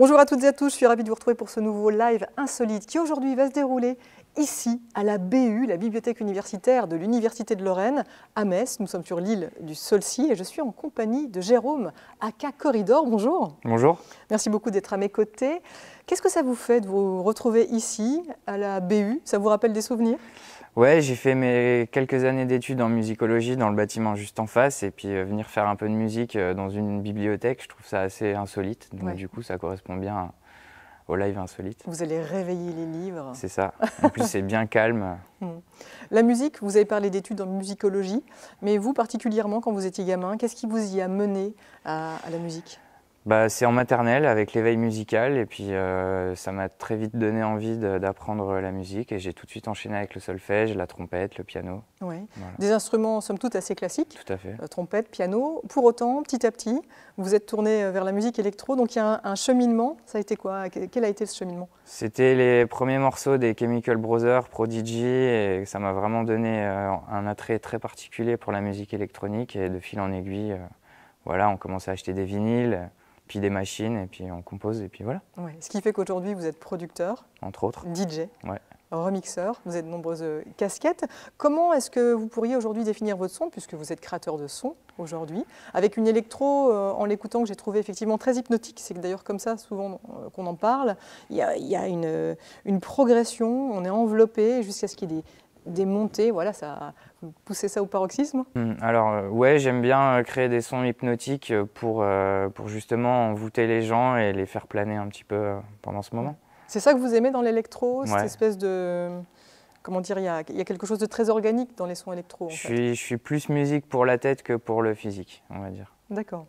Bonjour à toutes et à tous, je suis ravie de vous retrouver pour ce nouveau live insolite qui aujourd'hui va se dérouler ici à la BU, la bibliothèque universitaire de l'Université de Lorraine à Metz. Nous sommes sur l'île du Saulcy et je suis en compagnie de Jérôme aka Corridor. Bonjour. Bonjour. Merci beaucoup d'être à mes côtés. Qu'est-ce que ça vous fait de vous retrouver ici à la BU? Ça vous rappelle des souvenirs? Ouais, j'ai fait mes quelques années d'études en musicologie dans le bâtiment juste en face et puis venir faire un peu de musique dans une bibliothèque, je trouve ça assez insolite. Donc Ouais. du coup, ça correspond bien au live insolite. Vous allez réveiller les livres. C'est ça. En plus, c'est bien calme. La musique, vous avez parlé d'études en musicologie, mais vous particulièrement quand vous étiez gamin, qu'est-ce qui vous y a mené à la musique? C'est en maternelle avec l'éveil musical et puis ça m'a très vite donné envie d'apprendre la musique et j'ai tout de suite enchaîné avec le solfège, la trompette, le piano. Oui. Voilà. Des instruments somme toute assez classiques, Tout à fait. Trompette, piano. Pour autant, petit à petit, vous êtes tourné vers la musique électro, donc il y a un cheminement. Ça a été quoi? Quel a été ce cheminement? C'était les premiers morceaux des Chemical Brothers, Prodigy, et ça m'a vraiment donné un attrait très particulier pour la musique électronique. Et de fil en aiguille, voilà, on commençait à acheter des vinyles, puis des machines, et puis on compose, et puis voilà. Ouais. Ce qui fait qu'aujourd'hui, vous êtes producteur, Entre autres. DJ, Ouais. remixeur, vous avez de nombreuses casquettes. Comment est-ce que vous pourriez aujourd'hui définir votre son, puisque vous êtes créateur de son aujourd'hui, avec une électro, en l'écoutant, que j'ai trouvé effectivement très hypnotique, c'est d'ailleurs comme ça souvent qu'on en parle, il y a une progression, on est enveloppé jusqu'à ce qu'il y ait des montées, voilà, ça, vous poussez ça au paroxysme? Alors ouais, j'aime bien créer des sons hypnotiques pour justement envoûter les gens et les faire planer un petit peu pendant ce moment. C'est ça que vous aimez dans l'électro, cette Ouais. espèce de... Comment dire, il y a quelque chose de très organique dans les sons électro, en fait. Je suis plus musique pour la tête que pour le physique, on va dire. D'accord.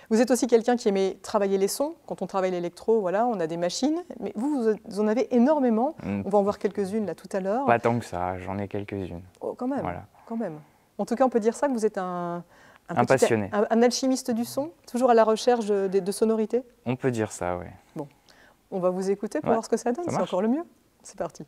Vous êtes aussi quelqu'un qui aimait travailler les sons. Quand on travaille l'électro, voilà, on a des machines, mais vous en avez énormément. On va en voir quelques-unes là tout à l'heure. Pas tant que ça, j'en ai quelques-unes. Oh, quand même, Voilà. quand même. En tout cas, on peut dire ça, que vous êtes un passionné. Un alchimiste du son, toujours à la recherche de sonorités. On peut dire ça, oui. On va vous écouter pour Ouais, voir ce que ça donne, ça c'est marche. encore le mieux. C'est parti.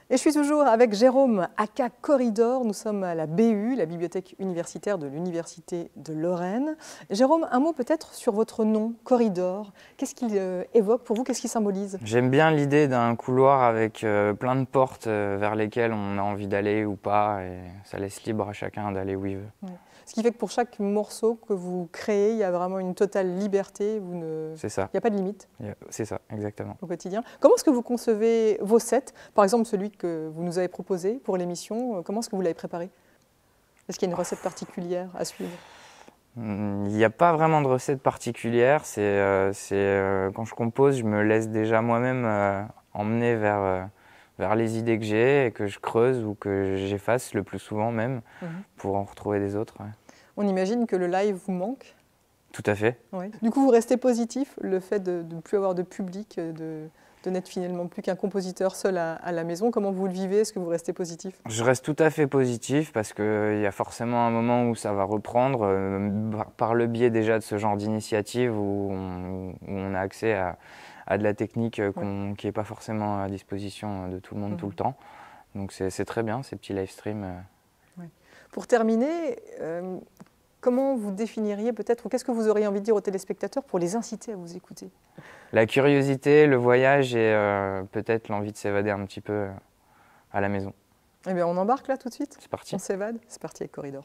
Et je suis toujours avec Jérôme aka Corridor. Nous sommes à la BU, la bibliothèque universitaire de l'Université de Lorraine. Jérôme, un mot peut-être sur votre nom, Corridor. Qu'est-ce qu'il évoque pour vous? Qu'est-ce qu'il symbolise? J'aime bien l'idée d'un couloir avec plein de portes vers lesquelles on a envie d'aller ou pas. Et ça laisse libre à chacun d'aller où il veut. Ouais. Ce qui fait que pour chaque morceau que vous créez, il y a vraiment une totale liberté. C'est ça. Il n'y a pas de limite. C'est ça, exactement. Au quotidien. Comment est-ce que vous concevez vos sets? Par exemple, celui que vous nous avez proposé pour l'émission, comment est-ce que vous l'avez préparé? Est-ce qu'il y a une recette particulière à suivre? Il n'y a pas vraiment de recette particulière. Quand je compose, je me laisse déjà moi-même emmener vers les idées que j'ai et que je creuse ou que j'efface le plus souvent même pour en retrouver des autres. Ouais. On imagine que le live vous manque? Tout à fait. Oui. Du coup, vous restez positif, le fait de ne plus avoir de public, de n'être finalement plus qu'un compositeur seul à la maison. Comment vous le vivez? Est-ce que vous restez positif? Je reste tout à fait positif parce qu'il y a forcément un moment où ça va reprendre par le biais déjà de ce genre d'initiative où on a accès à de la technique qui n'est pas forcément à disposition de tout le monde tout le temps. Donc c'est très bien ces petits live streams. Ouais. Pour terminer, comment vous définiriez peut-être, ou qu'est-ce que vous auriez envie de dire aux téléspectateurs pour les inciter à vous écouter? La curiosité, le voyage et peut-être l'envie de s'évader un petit peu à la maison. Eh bien, on embarque là tout de suite? C'est parti. On s'évade? C'est parti avec Corridor.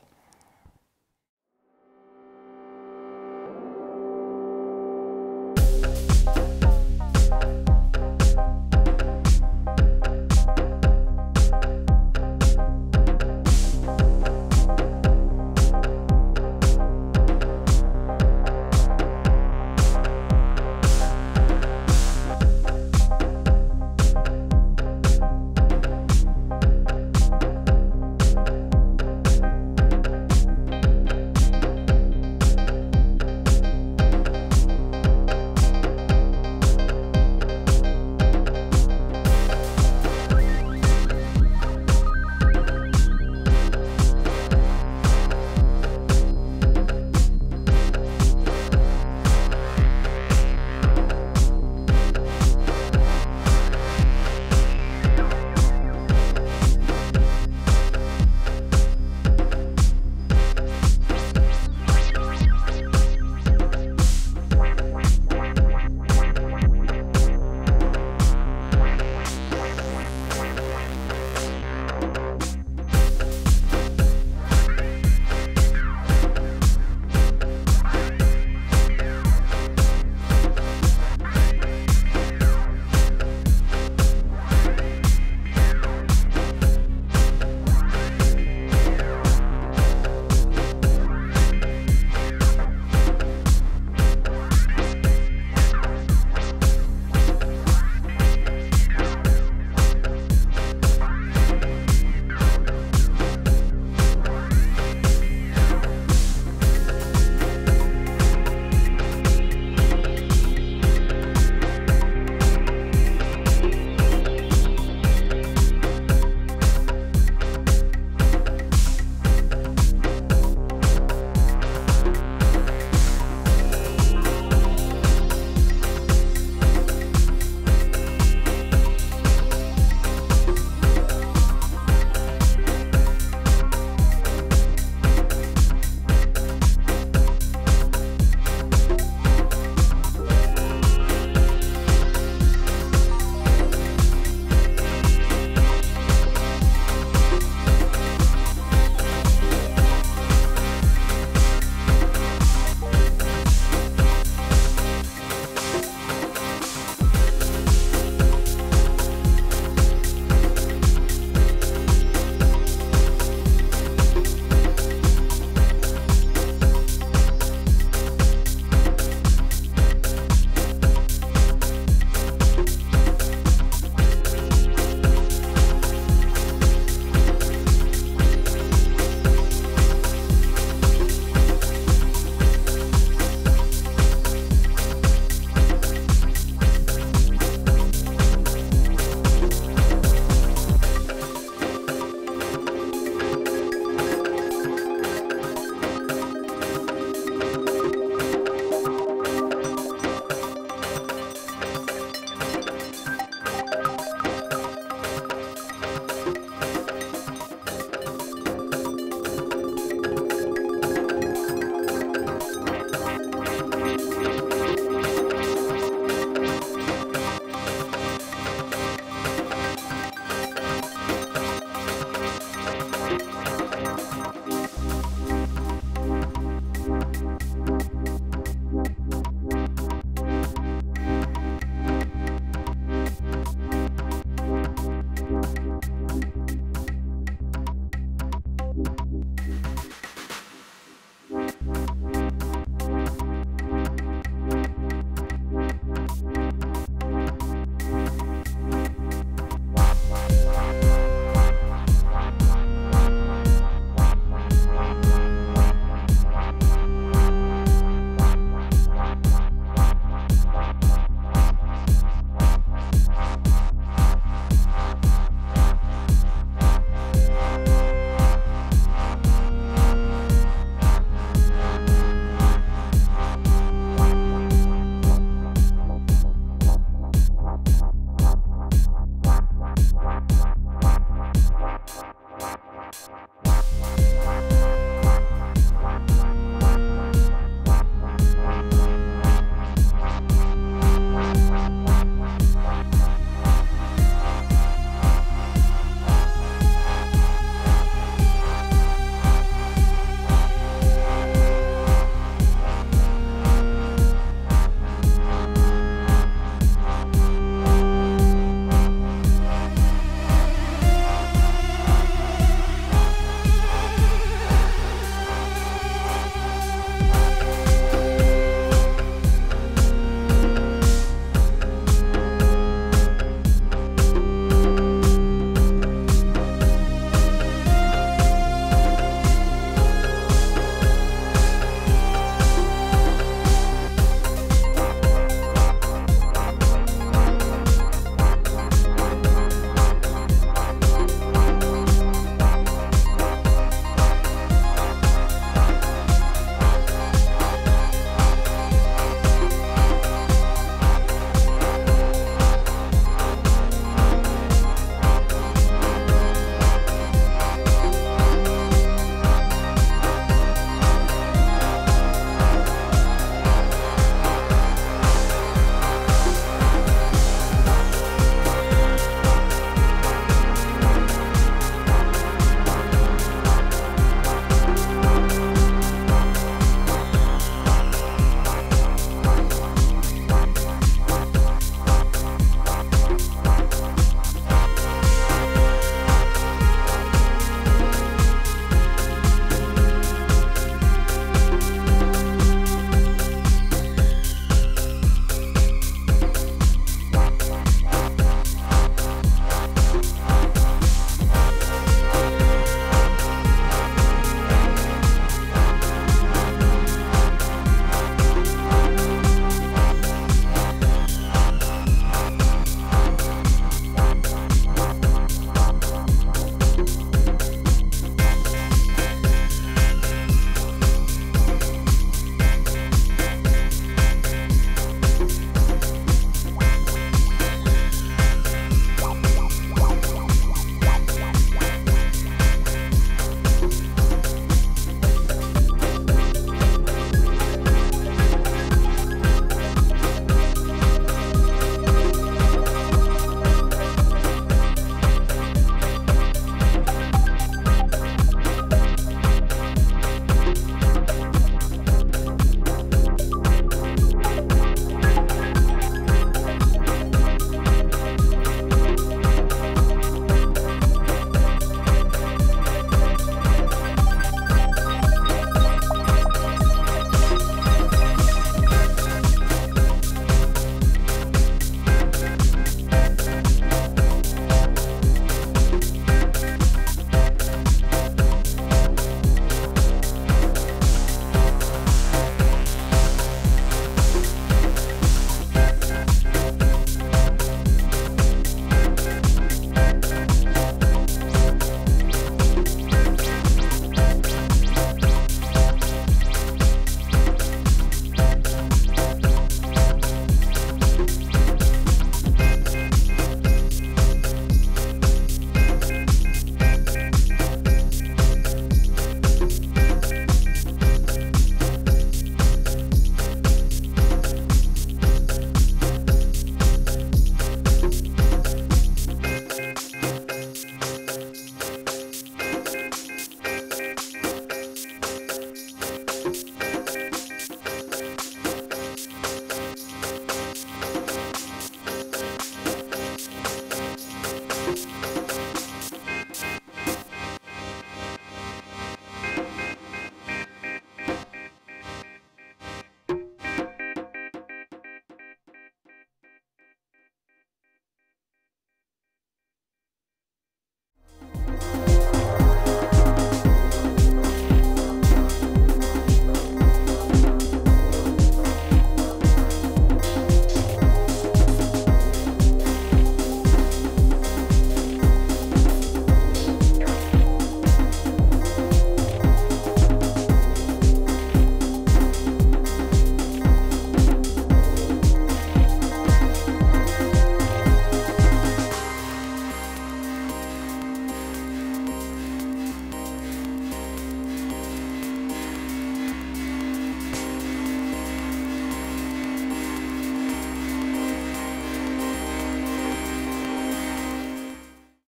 Bye.